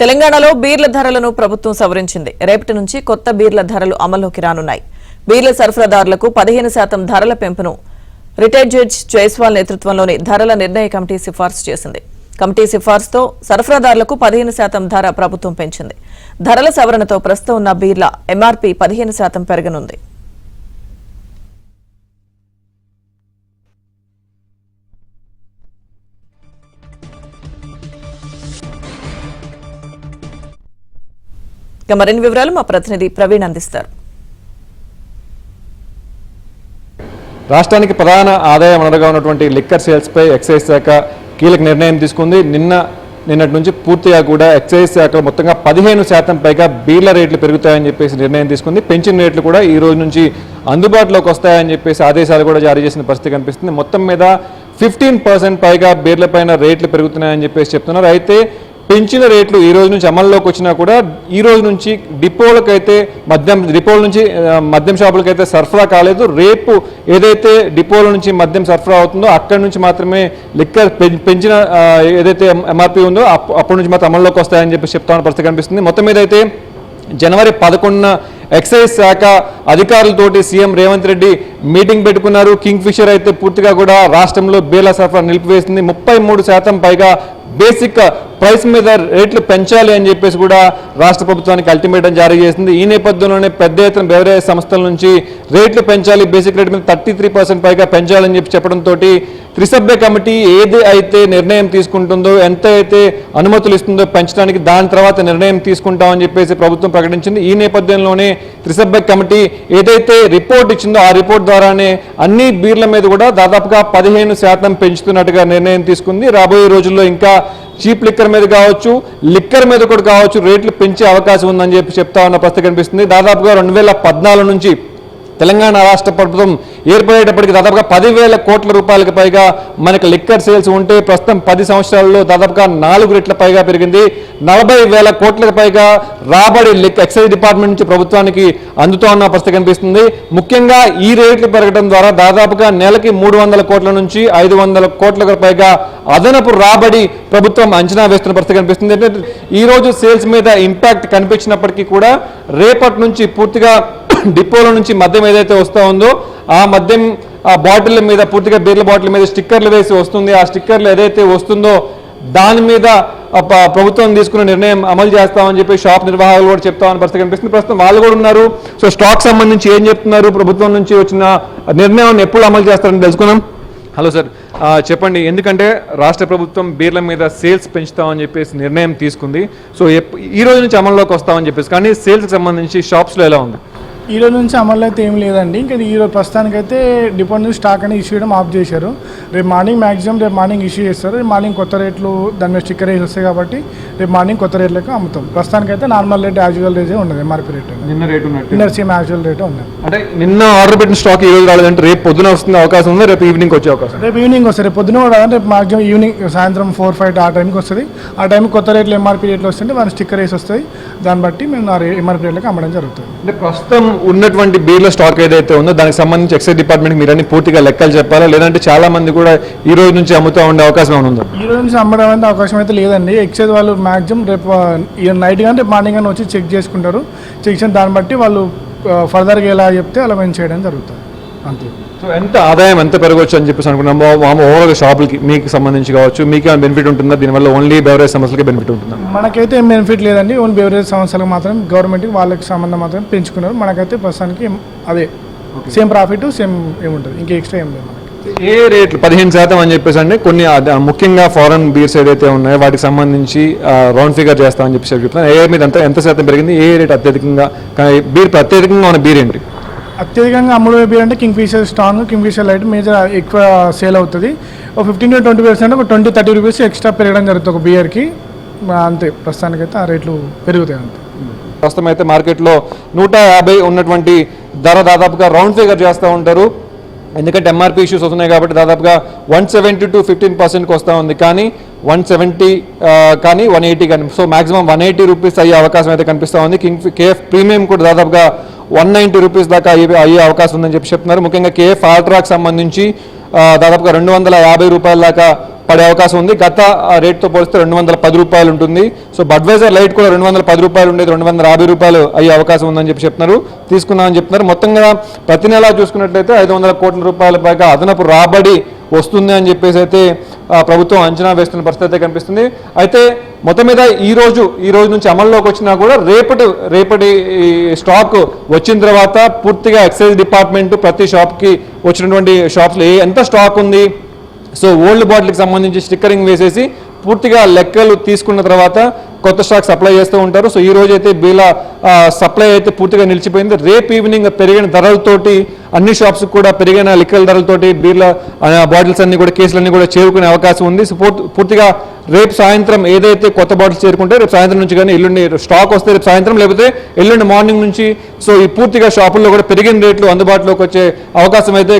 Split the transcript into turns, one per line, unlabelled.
తెలంగాణలో బీర్ల ధరలను ప్రభుత్వం సవరించింది. రేపటి నుంచి కొత్త బీర్ల ధరలు అమల్లోకి రానున్నాయి. బీర్ల సరఫరాదారులకు 15% ధరల పెంపును రిటైర్డ్ జడ్జి జైస్వాల్ నేతృత్వంలోని ధరల నిర్ణయ కమిటీ సిఫార్సు చేసింది. కమిటీ సిఫార్సుతో సరఫరాదారులకు 15% ధర ప్రభుత్వం పెంచింది. ధరల సవరణతో ప్రస్తుతం ఉన్న బీర్ల ఎంఆర్పీ 15% పెరగనుంది. మరిన్ని వివరాలు మా ప్రతినిధి ప్రవీణ్ అందిస్తారు.
రాష్ట్రానికి ప్రధాన ఆదాయ వనరుగా ఉన్నటువంటి లిక్కర్ సేల్స్ పై ఎక్సైజ్ శాఖ కీలక నిర్ణయం తీసుకుంది. నిన్నటి నుంచి పూర్తిగా కూడా ఎక్సైజ్ శాఖ మొత్తంగా 15% పైగా బీర్ల రేట్లు పెరుగుతాయని చెప్పేసి నిర్ణయం తీసుకుంది. పెంచిన రేట్లు కూడా ఈ రోజు నుంచి అందుబాటులోకి వస్తాయని చెప్పేసి ఆదేశాలు కూడా జారీ చేసిన పరిస్థితి కనిపిస్తుంది. మొత్తం మీద 15% పైగా బీర్ల పైన రేట్లు పెరుగుతున్నాయని చెప్పేసి చెప్తున్నారు. అయితే పెంచిన రేట్లు ఈ రోజు నుంచి అమల్లోకి వచ్చినా కూడా ఈ రోజు నుంచి డిపోలకైతే డిపోల నుంచి మద్యం షాపులకైతే సరఫరా కాలేదు. రేపు ఏదైతే డిపోల నుంచి మద్యం సరఫరా అవుతుందో అక్కడి నుంచి మాత్రమే లిక్కర్ పెంచిన ఏదైతే ఎంఆర్పీ ఉందో అప్పటి నుంచి మాత్రం అమల్లోకి వస్తాయని చెప్పి చెప్తామన్న పరిస్థితి కనిపిస్తుంది. మొత్తం మీద అయితే జనవరి 11న ఎక్సైజ్ శాఖ అధికారులతోటి సీఎం రేవంత్ రెడ్డి మీటింగ్ పెట్టుకున్నారు. కింగ్ ఫిషర్ అయితే పూర్తిగా కూడా రాష్ట్రంలో బీర్ల సరఫరా నిలిపివేసింది. 33% పైగా బేసిక్ ప్రైస్ మీద రేట్లు పెంచాలి అని చెప్పేసి కూడా రాష్ట్ర ప్రభుత్వానికి అల్టిమేటం జారీ చేసింది. ఈ నేపథ్యంలోనే పెద్ద ఎత్తున బెవరేజ్ సంస్థల నుంచి రేట్లు పెంచాలి, బేసిక్ రేట్ మీద 33% పైగా పెంచాలని చెప్పి చెప్పడంతో త్రిసభ్య కమిటీ ఏది అయితే నిర్ణయం తీసుకుంటుందో, ఎంత అయితే అనుమతులు ఇస్తుందో పెంచడానికి దాని తర్వాత నిర్ణయం తీసుకుంటామని చెప్పేసి ప్రభుత్వం ప్రకటించింది. ఈ నేపథ్యంలోనే త్రిసభ్య కమిటీ ఏదైతే రిపోర్ట్ ఇచ్చిందో ఆ రిపోర్ట్ ద్వారానే అన్ని బీర్ల మీద కూడా దాదాపుగా 15% పెంచుతున్నట్టుగా నిర్ణయం తీసుకుంది. రాబోయే రోజుల్లో ఇంకా చీప్ లిక్కర్ మీద కావచ్చు, లిక్కర్ మీద కూడా కావచ్చు రేట్లు పెంచే అవకాశం ఉందని చెప్పి చెప్తా ఉన్న పరిస్థితి కనిపిస్తుంది. దాదాపుగా 2014 నుంచి తెలంగాణ రాష్ట్ర ప్రభుత్వం ఏర్పడేటప్పటికి దాదాపుగా 10,000 కోట్ల రూపాయలకు పైగా మనకి లిక్కర్ సేల్స్ ఉంటే ప్రస్తుతం 10 సంవత్సరాల్లో దాదాపుగా 4 రెట్ల పైగా పెరిగింది. 40,000 కోట్లకు పైగా రాబడి ఎక్సైజ్ డిపార్ట్మెంట్ నుంచి ప్రభుత్వానికి అందుతూ ఉన్న పరిస్థితి కనిపిస్తుంది. ముఖ్యంగా ఈ రేట్లు పెరగడం ద్వారా దాదాపుగా నెలకి 300 కోట్ల నుంచి 500 కోట్లకు పైగా అదనపు రాబడి ప్రభుత్వం అంచనా వేస్తున్న పరిస్థితి కనిపిస్తుంది. ఈ రోజు సేల్స్ మీద ఇంపాక్ట్ కనిపించినప్పటికీ కూడా రేపటి నుంచి పూర్తిగా డిపోల నుంచి మద్యం ఏదైతే వస్తూ ఉందో ఆ మద్యం ఆ బాటిల్ మీద పూర్తిగా బీర్ల బాటిల్ మీద స్టిక్కర్లు వేసి వస్తుంది. ఆ స్టిక్కర్లు ఏదైతే వస్తుందో దాని మీద ప్రభుత్వం తీసుకున్న నిర్ణయం అమలు చేస్తామని చెప్పి షాప్ నిర్వాహకులు కూడా చెప్తామని పరిస్థితి కనిపిస్తుంది. ప్రస్తుతం వాళ్ళు కూడా ఉన్నారు. సో స్టాక్ సంబంధించి ఏం చెప్తున్నారు, ప్రభుత్వం నుంచి వచ్చిన నిర్ణయం ఎప్పుడు అమలు చేస్తారని తెలుసుకున్నాం. హలో సార్, చెప్పండి, ఎందుకంటే రాష్ట్ర ప్రభుత్వం బీర్ల మీద సేల్స్ పెంచుతామని చెప్పేసి నిర్ణయం తీసుకుంది. సో ఈ రోజు నుంచి అమల్లోకి వస్తామని చెప్పేసి, కానీ సేల్స్కి సంబంధించి షాప్స్లో ఎలా ఉంది?
ఈ రోజు నుంచి అమలు అయితే ఏం లేదండి. ఇంకా ఈ రోజు ప్రస్తుతానికైతే డిపో నుంచి స్టాక్ అనేది ఇష్యూ చేయడం ఆఫ్ చేశారు. రేపు మార్నింగ్ మ్యాక్సిమం రేపు మార్నింగ్ ఇష్యూ చేస్తారు. రేపు మార్నింగ్ కొత్త రేట్లు దాని మీద స్టిక్కర్ వేసి వస్తాయి కాబట్టి రేపు మార్నింగ్ కొత్త రేట్లకు అమ్ముతాం. ప్రస్తుతానికైతే నార్మల్ రేట్ యాజువల్ రేటే ఉన్నది, ఎంఆర్పీ రేట్ నిన్న సేమ్ యాజువల్ రేటే ఉన్నది.
అంటే నిన్న ఆర్డర్ పెట్టిన స్టాక్ ఈ రోజు రాలేదంటే రేపు పొద్దున వస్తుంది అవకాశం ఉంది, రేపు ఈవినింగ్ వచ్చే అవకాశం?
రేపు ఈవినింగ్ వస్తుంది. రేపు పొద్దున కూడా రేపు మాక్సిమం ఈవినింగ్ సాయంత్రం 4-5 ఆ టైంకి వస్తుంది. ఆ టైంకి కొత్త రేట్లు ఎంఆర్పీ రేట్లు వస్తుంటే వాళ్ళు స్టిక్కర్ వేసి వస్తాయి. దాన్ని బట్టి మేము ఎంఆర్పీ రేట్లకు అమ్మడం జరుగుతుంది.
అంటే ప్రస్తుతం ఉన్నటువంటి స్టాక్ ఏదైతే ఉందో దానికి సంబంధించి ఎక్సైజ్ డిపార్ట్మెంట్ మీరు అన్ని పూర్తిగా లెక్కలు చెప్పాలా, లేదంటే చాలా మంది కూడా ఈ రోజు నుంచి అమ్ముతూ ఉండే అవకాశం ఏమైనా ఉందా?
ఈ రోజు నుంచి అమ్మడం అంటే అవకాశం అయితే లేదండి. ఎక్సైజ్ వాళ్ళు మాక్సిమం రేపు నైట్ కానీ రేపు మార్నింగ్ కానీ వచ్చి చెక్ చేసుకుంటారు. చెక్ చేసిన దాన్ని బట్టి వాళ్ళు ఫర్దర్గా ఎలా చెప్తే అలా మేము చేయడం జరుగుతుంది అంతే.
సో ఎంత ఆదాయం ఎంత పెరగవచ్చు అని చెప్పేసి అనుకున్నాము ఓవరాల్ షాపులకి మీకు సంబంధించి కావచ్చు, మీకు ఏమైనా బెనిఫిట్ ఉంటుందా దీనివల్ల? ఓన్లీ బెవరేజ్ సంస్థలకి బెనిఫిట్ ఉంటుందా?
మనకైతే ఏం బెనిఫిట్ లేదండి. ఓన్లీ బెవరేజ్ సంస్థలకు మాత్రం గవర్నమెంట్కి వాళ్ళకి సంబంధం మాత్రం పెంచుకున్నారు. మనకైతే ప్రస్తుతానికి అదే సేమ్ ప్రాఫిట్ సేమ్ ఏముంటుంది, ఇంకా ఎక్స్ట్రా ఏం లేదు.
ఏ రేట్లు 15% అని చెప్పేసి అంటే కొన్ని ముఖ్యంగా ఫారెన్ బీర్స్ ఏదైతే ఉన్నాయో వాటికి సంబంధించి రౌండ్ ఫిగర్ చేస్తామని చెప్పేసి చెప్తున్నాను. ఏ మీద ఎంత శాతం పెరిగింది, ఏ రేట్ అత్యధికంగా అత్యధికంగా ఉన్న బీర్ ఏంటి?
అత్యధికంగా అమ్ముడే బీర్ అంటే Kingfisher strong, Kingfisher light major ఎక్కువ సేల్ అవుతుంది. ఒక 15-20% ఒక 20-30 రూపీస్ ఎక్స్ట్రా పెరగడం జరుగుతుంది ఒక బీర్కి అంతే. ప్రస్తుతానికైతే ఆ రేట్లు పెరుగుతాయి అంతే.
ప్రస్తుతం అయితే మార్కెట్లో 150 ఉన్నటువంటి ధర దాదాపుగా రౌండ్ ఫిగర్ చేస్తూ ఉంటారు. ఎందుకంటే ఎంఆర్పీ ఇష్యూస్ వస్తున్నాయి కాబట్టి దాదాపుగా 170 to 15% వస్తూ ఉంది. కానీ 170 కానీ 180 కానీ, సో మాక్సిమం 180 రూపీస్ అయ్యే అవకాశం అయితే కనిపిస్తూ ఉంది. కేఎఫ్ ప్రీమియం కూడా దాదాపుగా 190 రూపీస్ దాకా అయ్యే అవకాశం ఉందని చెప్తున్నారు. ముఖ్యంగా కేఎఫ్ ఆల్ట్రాకి సంబంధించి దాదాపుగా 250 రూపాయల దాకా పడే అవకాశం ఉంది. గత రేట్తో పోలిస్తే 210 రూపాయలు ఉంటుంది. సో బడ్వైజర్ లైట్ కూడా 210 రూపాయలు ఉండేది 250 రూపాయలు అయ్యే అవకాశం ఉందని చెప్పి చెప్తున్నారు. తీసుకున్నామని చెప్తున్నారు. మొత్తంగా ప్రతి నెల చూసుకున్నట్లయితే 500 కోట్ల రూపాయల పైగా అదనపు రాబడి వస్తుంది అని చెప్పేసి అయితే ప్రభుత్వం అంచనా వేస్తున్న పరిస్థితి అయితే కనిపిస్తుంది. అయితే మొత్తం మీద ఈ రోజు నుంచి అమల్లోకి వచ్చినా కూడా రేపటి స్టాక్ వచ్చిన తర్వాత పూర్తిగా ఎక్సైజ్ డిపార్ట్మెంట్ ప్రతి షాప్కి వచ్చినటువంటి షాప్స్లో ఎంత స్టాక్ ఉంది, సో ఓల్డ్ బాటిల్కి సంబంధించి స్టిక్కరింగ్ వేసేసి పూర్తిగా లెక్కలు తీసుకున్న తర్వాత కొత్త స్టాక్ సప్లై చేస్తూ ఉంటారు. సో ఈ రోజు అయితే బీల సప్లై అయితే పూర్తిగా నిలిచిపోయింది. రేపు ఈవినింగ్ పెరిగిన ధరలతోటి అన్ని షాప్స్ కూడా పెరిగిన లిక్కర్ ధరలతోటి బీర్ల బాటిల్స్ అన్ని కూడా కేసులన్నీ కూడా చేరుకునే అవకాశం ఉంది. సో పూర్తిగా రేపు సాయంత్రం ఏదైతే కొత్త బాటిల్స్ చేరుకుంటే రేపు సాయంత్రం నుంచి కానీ ఎల్లుండి స్టాక్ వస్తే రేపు సాయంత్రం లేకపోతే ఎల్లుండి మార్నింగ్ నుంచి సో ఈ పూర్తిగా షాపుల్లో కూడా పెరిగిన రేట్లు అందుబాటులోకి వచ్చే అవకాశం అయితే